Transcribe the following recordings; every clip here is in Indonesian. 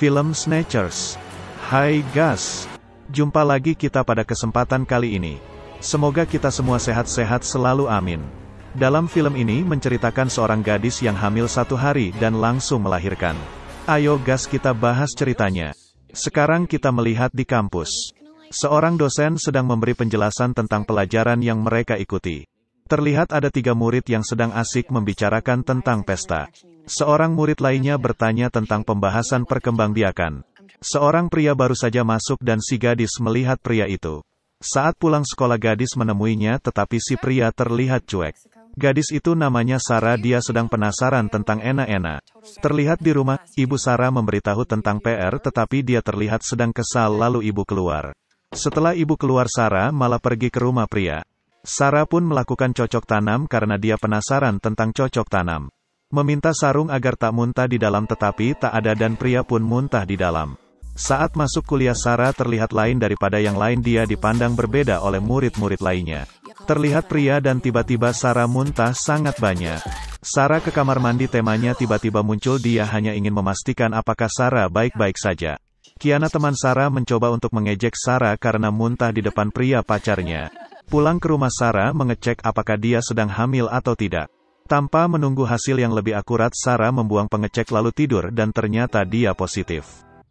Film Snatchers. Hai Gas, jumpa lagi kita pada kesempatan kali ini. Semoga kita semua sehat-sehat selalu, amin. Dalam film ini menceritakan seorang gadis yang hamil 1 hari dan langsung melahirkan. Ayo Gas, kita bahas ceritanya. Sekarang kita melihat di kampus. Seorang dosen sedang memberi penjelasan tentang pelajaran yang mereka ikuti. Terlihat ada 3 murid yang sedang asik membicarakan tentang pesta. Seorang murid lainnya bertanya tentang pembahasan perkembangbiakan. Seorang pria baru saja masuk dan si gadis melihat pria itu. Saat pulang sekolah gadis menemuinya tetapi si pria terlihat cuek. Gadis itu namanya Sarah, dia sedang penasaran tentang enak-enak. Terlihat di rumah, ibu Sarah memberitahu tentang PR tetapi dia terlihat sedang kesal lalu ibu keluar. Setelah ibu keluar Sarah malah pergi ke rumah pria. Sarah pun melakukan cocok tanam karena dia penasaran tentang cocok tanam. Meminta sarung agar tak muntah di dalam tetapi tak ada dan pria pun muntah di dalam. Saat masuk kuliah Sarah terlihat lain daripada yang lain, dia dipandang berbeda oleh murid-murid lainnya. Terlihat pria dan tiba-tiba Sarah muntah sangat banyak. Sarah ke kamar mandi, temanya tiba-tiba muncul, dia hanya ingin memastikan apakah Sarah baik-baik saja. Kiana teman Sarah mencoba untuk mengejek Sarah karena muntah di depan pria pacarnya. Pulang ke rumah Sarah mengecek apakah dia sedang hamil atau tidak. Tanpa menunggu hasil yang lebih akurat, Sarah membuang pengecek lalu tidur dan ternyata dia positif.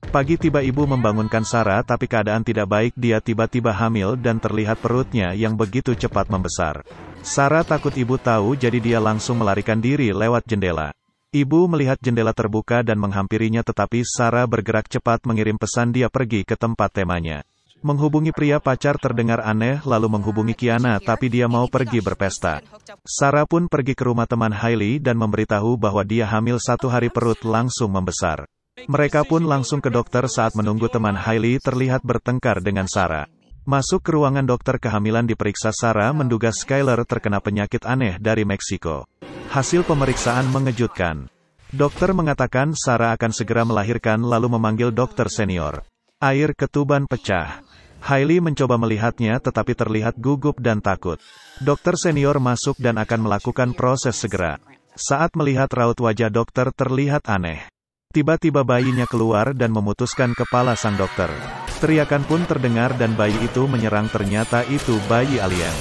Pagi tiba ibu membangunkan Sarah tapi keadaan tidak baik, dia tiba-tiba hamil dan terlihat perutnya yang begitu cepat membesar. Sarah takut ibu tahu jadi dia langsung melarikan diri lewat jendela. Ibu melihat jendela terbuka dan menghampirinya tetapi Sarah bergerak cepat mengirim pesan, dia pergi ke tempat temanya. Menghubungi pria pacar terdengar aneh lalu menghubungi Kiana tapi dia mau pergi berpesta. Sarah pun pergi ke rumah teman Hailey dan memberitahu bahwa dia hamil 1 hari, perut langsung membesar. Mereka pun langsung ke dokter. Saat menunggu teman Hailey terlihat bertengkar dengan Sarah. Masuk ke ruangan dokter kehamilan diperiksa, Sarah menduga Skyler terkena penyakit aneh dari Meksiko. Hasil pemeriksaan mengejutkan. Dokter mengatakan Sarah akan segera melahirkan lalu memanggil dokter senior. Air ketuban pecah. Hailey mencoba melihatnya tetapi terlihat gugup dan takut. Dokter senior masuk dan akan melakukan proses segera. Saat melihat raut wajah dokter terlihat aneh. Tiba-tiba bayinya keluar dan memutuskan kepala sang dokter. Teriakan pun terdengar dan bayi itu menyerang, ternyata itu bayi alien.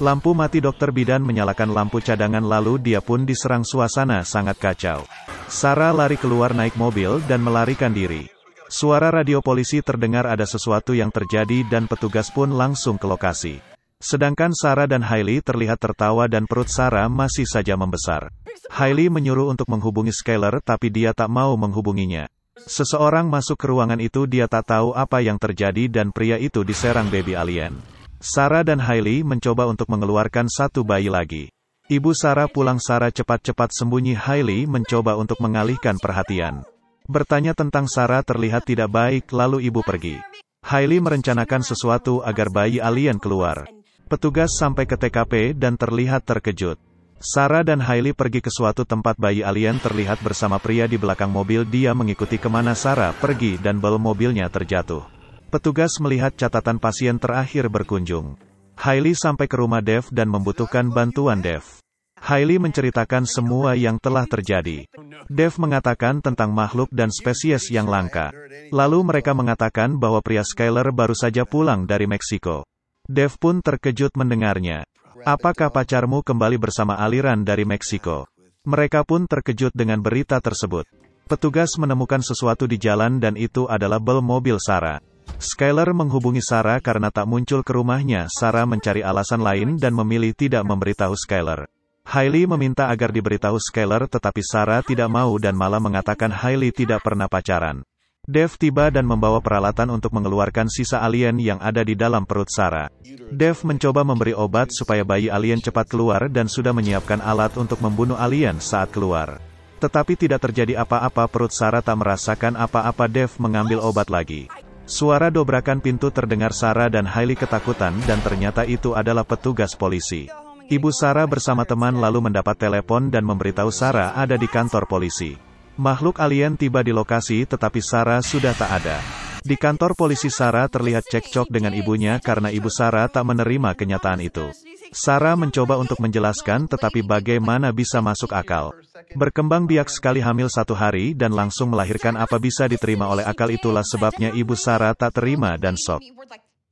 Lampu mati, dokter bidan menyalakan lampu cadangan lalu dia pun diserang, suasana sangat kacau. Sarah lari keluar naik mobil dan melarikan diri. Suara radio polisi terdengar, ada sesuatu yang terjadi dan petugas pun langsung ke lokasi. Sedangkan Sarah dan Hailey terlihat tertawa dan perut Sarah masih saja membesar. Hailey menyuruh untuk menghubungi Skyler tapi dia tak mau menghubunginya. Seseorang masuk ke ruangan itu, dia tak tahu apa yang terjadi dan pria itu diserang baby alien. Sarah dan Hailey mencoba untuk mengeluarkan 1 bayi lagi. Ibu Sarah pulang, Sarah cepat-cepat sembunyi. Hailey mencoba untuk mengalihkan perhatian. Bertanya tentang Sarah terlihat tidak baik lalu ibu pergi. Hailey merencanakan sesuatu agar bayi alien keluar. Petugas sampai ke TKP dan terlihat terkejut. Sarah dan Hailey pergi ke suatu tempat, bayi alien terlihat bersama pria di belakang mobil, dia mengikuti kemana Sarah pergi dan bel mobilnya terjatuh. Petugas melihat catatan pasien terakhir berkunjung. Hailey sampai ke rumah Dev dan membutuhkan bantuan Dev. Hailey menceritakan semua yang telah terjadi. Dev mengatakan tentang makhluk dan spesies yang langka. Lalu mereka mengatakan bahwa pria Skyler baru saja pulang dari Meksiko. Dev pun terkejut mendengarnya. Apakah pacarmu kembali bersama aliran dari Meksiko? Mereka pun terkejut dengan berita tersebut. Petugas menemukan sesuatu di jalan dan itu adalah bel mobil Sarah. Skyler menghubungi Sarah karena tak muncul ke rumahnya. Sarah mencari alasan lain dan memilih tidak memberitahu Skyler. Hailey meminta agar diberitahu Skyler tetapi Sarah tidak mau dan malah mengatakan Hailey tidak pernah pacaran. Dev tiba dan membawa peralatan untuk mengeluarkan sisa alien yang ada di dalam perut Sarah. Dev mencoba memberi obat supaya bayi alien cepat keluar dan sudah menyiapkan alat untuk membunuh alien saat keluar. Tetapi tidak terjadi apa-apa, perut Sarah tak merasakan apa-apa. Dev mengambil obat lagi. Suara dobrakan pintu terdengar, Sarah dan Hailey ketakutan dan ternyata itu adalah petugas polisi. Ibu Sarah bersama teman lalu mendapat telepon dan memberitahu Sarah ada di kantor polisi. Makhluk alien tiba di lokasi tetapi Sarah sudah tak ada. Di kantor polisi Sarah terlihat cekcok dengan ibunya karena ibu Sarah tak menerima kenyataan itu. Sarah mencoba untuk menjelaskan tetapi bagaimana bisa masuk akal. Berkembang biak sekali hamil 1 hari dan langsung melahirkan apa bisa diterima oleh akal, itulah sebabnya ibu Sarah tak terima dan shock.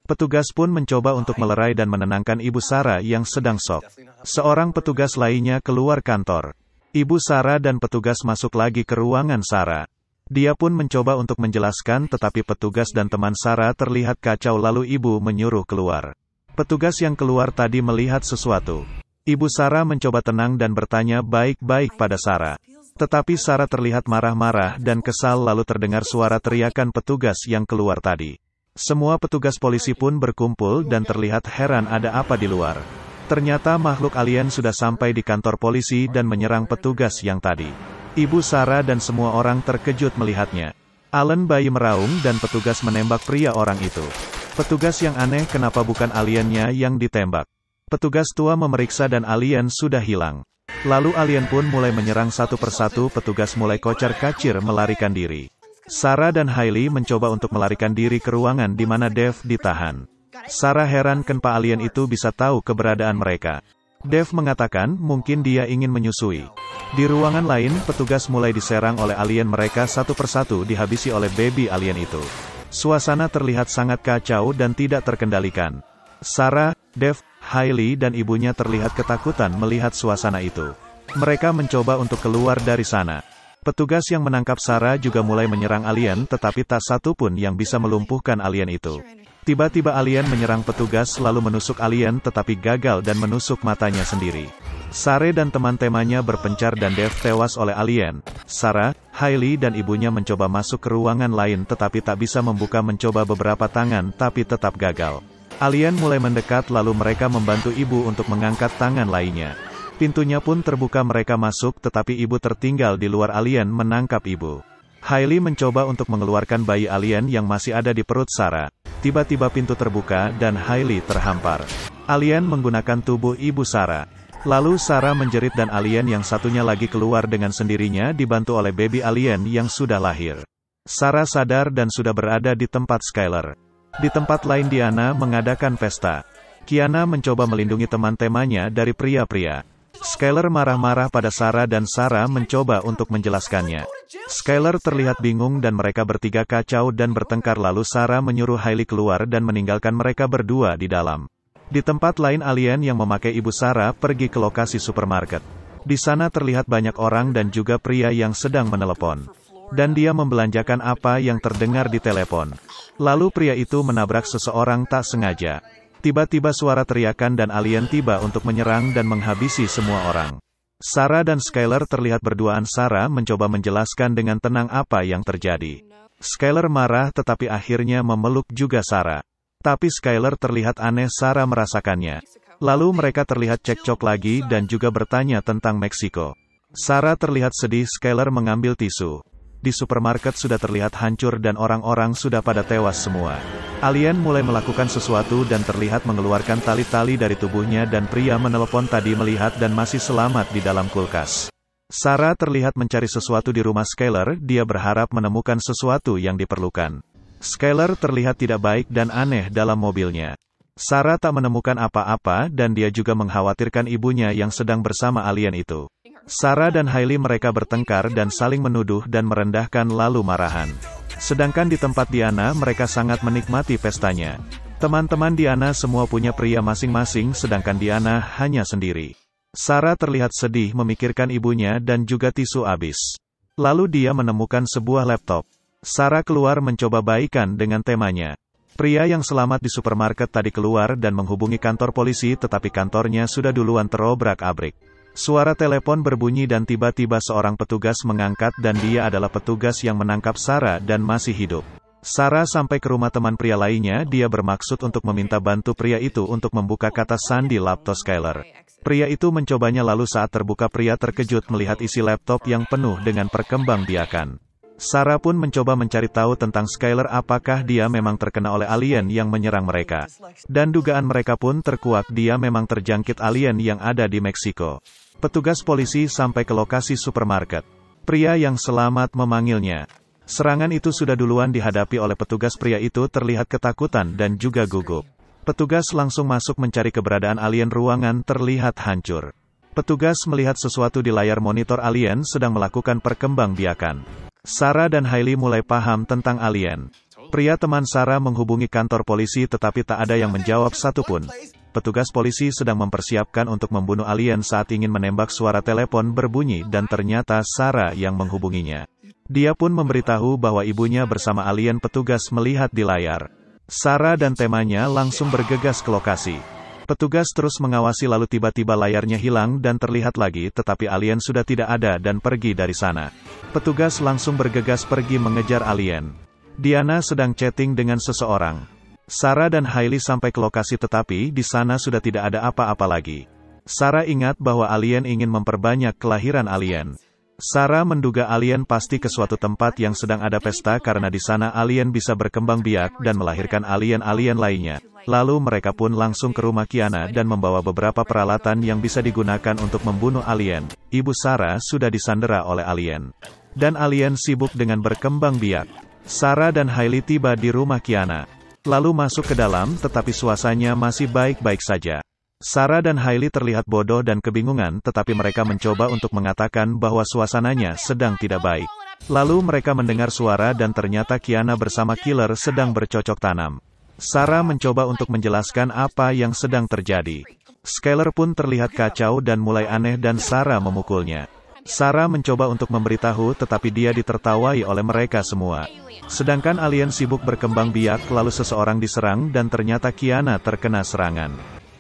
Petugas pun mencoba untuk melerai dan menenangkan ibu Sarah yang sedang shock. Seorang petugas lainnya keluar kantor. Ibu Sarah dan petugas masuk lagi ke ruangan Sarah. Dia pun mencoba untuk menjelaskan tetapi petugas dan teman Sarah terlihat kacau lalu ibu menyuruh keluar. Petugas yang keluar tadi melihat sesuatu. Ibu Sarah mencoba tenang dan bertanya baik-baik pada Sarah. Tetapi Sarah terlihat marah-marah dan kesal lalu terdengar suara teriakan petugas yang keluar tadi. Semua petugas polisi pun berkumpul dan terlihat heran ada apa di luar. Ternyata makhluk alien sudah sampai di kantor polisi dan menyerang petugas yang tadi. Ibu Sarah dan semua orang terkejut melihatnya. Alan bayi meraung dan petugas menembak pria orang itu. Petugas yang aneh, kenapa bukan aliennya yang ditembak? Petugas tua memeriksa dan alien sudah hilang. Lalu alien pun mulai menyerang satu persatu, petugas mulai kocar-kacir melarikan diri. Sarah dan Hailey mencoba untuk melarikan diri ke ruangan di mana Dave ditahan. Sarah heran kenapa alien itu bisa tahu keberadaan mereka. Dave mengatakan mungkin dia ingin menyusui. Di ruangan lain, petugas mulai diserang oleh alien, mereka satu persatu dihabisi oleh baby alien itu. Suasana terlihat sangat kacau dan tidak terkendalikan. Sarah, Dave, Hailey dan ibunya terlihat ketakutan melihat suasana itu. Mereka mencoba untuk keluar dari sana. Petugas yang menangkap Sarah juga mulai menyerang alien tetapi tak satu pun yang bisa melumpuhkan alien itu. Tiba-tiba alien menyerang petugas lalu menusuk alien tetapi gagal dan menusuk matanya sendiri. Sarah dan teman-temannya berpencar dan Dave tewas oleh alien. Sarah, Hailey dan ibunya mencoba masuk ke ruangan lain tetapi tak bisa membuka, mencoba beberapa tangan tapi tetap gagal. Alien mulai mendekat lalu mereka membantu ibu untuk mengangkat tangan lainnya. Pintunya pun terbuka, mereka masuk tetapi ibu tertinggal di luar, alien menangkap ibu. Hailey mencoba untuk mengeluarkan bayi alien yang masih ada di perut Sarah. Tiba-tiba pintu terbuka dan Hailey terhampar. Alien menggunakan tubuh ibu Sarah. Lalu Sarah menjerit dan alien yang satunya lagi keluar dengan sendirinya dibantu oleh baby alien yang sudah lahir. Sarah sadar dan sudah berada di tempat Skyler. Di tempat lain Diana mengadakan pesta. Kiana mencoba melindungi teman-temannya dari pria-pria. Skyler marah-marah pada Sarah dan Sarah mencoba untuk menjelaskannya. Skyler terlihat bingung dan mereka bertiga kacau dan bertengkar, lalu Sarah menyuruh Hailey keluar dan meninggalkan mereka berdua di dalam. Di tempat lain alien yang memakai ibu Sarah pergi ke lokasi supermarket. Di sana terlihat banyak orang dan juga pria yang sedang menelepon. Dan dia membelanjakan apa yang terdengar di telepon. Lalu pria itu menabrak seseorang tak sengaja. Tiba-tiba suara teriakan dan alien tiba untuk menyerang dan menghabisi semua orang. Sarah dan Skyler terlihat berduaan. Sarah mencoba menjelaskan dengan tenang apa yang terjadi. Skyler marah tetapi akhirnya memeluk juga Sarah. Tapi Skyler terlihat aneh, Sarah merasakannya. Lalu mereka terlihat cekcok lagi dan juga bertanya tentang Meksiko. Sarah terlihat sedih, Skyler mengambil tisu. Di supermarket sudah terlihat hancur dan orang-orang sudah pada tewas semua. Alien mulai melakukan sesuatu dan terlihat mengeluarkan tali-tali dari tubuhnya dan pria menelepon tadi melihat dan masih selamat di dalam kulkas. Sarah terlihat mencari sesuatu di rumah Skyler, dia berharap menemukan sesuatu yang diperlukan. Skyler terlihat tidak baik dan aneh dalam mobilnya. Sarah tak menemukan apa-apa dan dia juga mengkhawatirkan ibunya yang sedang bersama alien itu. Sarah dan Hailey mereka bertengkar dan saling menuduh dan merendahkan lalu marahan. Sedangkan di tempat Diana mereka sangat menikmati pestanya. Teman-teman Diana semua punya pria masing-masing sedangkan Diana hanya sendiri. Sarah terlihat sedih memikirkan ibunya dan juga tisu habis. Lalu dia menemukan sebuah laptop. Sarah keluar mencoba baikan dengan temanya. Pria yang selamat di supermarket tadi keluar dan menghubungi kantor polisi tetapi kantornya sudah duluan terobrak-abrik. Suara telepon berbunyi dan tiba-tiba seorang petugas mengangkat dan dia adalah petugas yang menangkap Sarah dan masih hidup. Sarah sampai ke rumah teman pria lainnya, dia bermaksud untuk meminta bantu pria itu untuk membuka kata sandi laptop Skyler. Pria itu mencobanya lalu saat terbuka pria terkejut melihat isi laptop yang penuh dengan perkembangbiakan. Sarah pun mencoba mencari tahu tentang Skyler, apakah dia memang terkena oleh alien yang menyerang mereka. Dan dugaan mereka pun terkuak, dia memang terjangkit alien yang ada di Meksiko. Petugas polisi sampai ke lokasi supermarket. Pria yang selamat memanggilnya. Serangan itu sudah duluan dihadapi oleh petugas. Pria itu terlihat ketakutan dan juga gugup. Petugas langsung masuk mencari keberadaan alien. Ruangan terlihat hancur. Petugas melihat sesuatu di layar monitor. Alien sedang melakukan perkembangbiakan. Sarah dan Hailey mulai paham tentang alien. Pria teman Sarah menghubungi kantor polisi tetapi tak ada yang menjawab satupun. Petugas polisi sedang mempersiapkan untuk membunuh alien saat ingin menembak. Suara telepon berbunyi dan ternyata Sarah yang menghubunginya. Dia pun memberitahu bahwa ibunya bersama alien. Petugas melihat di layar. Sarah dan temannya langsung bergegas ke lokasi. Petugas terus mengawasi lalu tiba-tiba layarnya hilang dan terlihat lagi tetapi alien sudah tidak ada dan pergi dari sana. Petugas langsung bergegas pergi mengejar alien. Diana sedang chatting dengan seseorang. Sarah dan Hailey sampai ke lokasi tetapi di sana sudah tidak ada apa-apa lagi. Sarah ingat bahwa alien ingin memperbanyak kelahiran alien. Sarah menduga alien pasti ke suatu tempat yang sedang ada pesta karena di sana alien bisa berkembang biak dan melahirkan alien-alien lainnya. Lalu mereka pun langsung ke rumah Kiana dan membawa beberapa peralatan yang bisa digunakan untuk membunuh alien. Ibu Sarah sudah disandera oleh alien. Dan alien sibuk dengan berkembang biak. Sarah dan Hailey tiba di rumah Kiana. Lalu masuk ke dalam tetapi suasananya masih baik-baik saja. Sarah dan Hailey terlihat bodoh dan kebingungan tetapi mereka mencoba untuk mengatakan bahwa suasananya sedang tidak baik. Lalu mereka mendengar suara dan ternyata Kiana bersama killer sedang bercocok tanam. Sarah mencoba untuk menjelaskan apa yang sedang terjadi. Skyler pun terlihat kacau dan mulai aneh dan Sarah memukulnya. Sarah mencoba untuk memberitahu tetapi dia ditertawai oleh mereka semua. Sedangkan alien sibuk berkembang biak lalu seseorang diserang dan ternyata Kiana terkena serangan.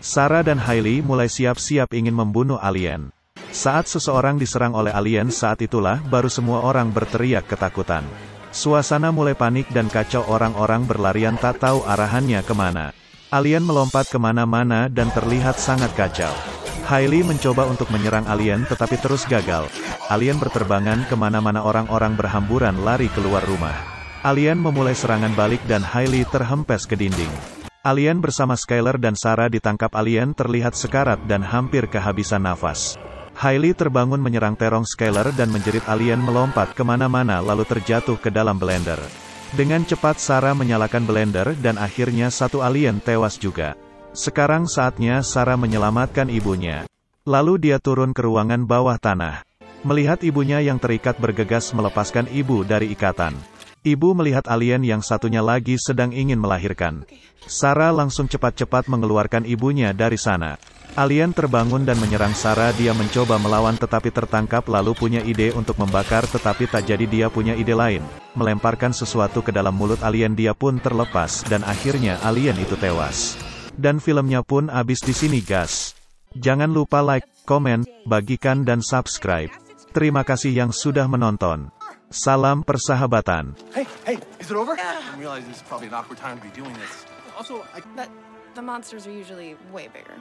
Sarah dan Hailey mulai siap-siap ingin membunuh alien. Saat seseorang diserang oleh alien saat itulah baru semua orang berteriak ketakutan. Suasana mulai panik dan kacau, orang-orang berlarian tak tahu arahannya kemana. Alien melompat kemana-mana dan terlihat sangat kacau. Hailey mencoba untuk menyerang alien tetapi terus gagal. Alien berterbangan kemana-mana, orang-orang berhamburan lari keluar rumah. Alien memulai serangan balik dan Hailey terhempes ke dinding. Alien bersama Skyler dan Sarah ditangkap. Alien terlihat sekarat dan hampir kehabisan nafas. Hailey terbangun menyerang terong Skyler dan menjerit. Alien melompat kemana-mana lalu terjatuh ke dalam blender. Dengan cepat Sarah menyalakan blender dan akhirnya satu alien tewas juga. Sekarang saatnya Sarah menyelamatkan ibunya. Lalu dia turun ke ruangan bawah tanah. Melihat ibunya yang terikat bergegas melepaskan ibu dari ikatan. Ibu melihat alien yang satunya lagi sedang ingin melahirkan. Sarah langsung cepat-cepat mengeluarkan ibunya dari sana. Alien terbangun dan menyerang Sarah. Dia mencoba melawan tetapi tertangkap lalu punya ide untuk membakar tetapi tak jadi. Dia punya ide lain. Melemparkan sesuatu ke dalam mulut alien. Dia pun terlepas dan akhirnya alien itu tewas. Dan filmnya pun habis di sini guys. Jangan lupa like, komen, bagikan dan subscribe. Terima kasih yang sudah menonton. Salam persahabatan. Hey, is it over? Yeah. I realize this is probably an awkward time to be doing this. Also, But the monsters are usually way bigger.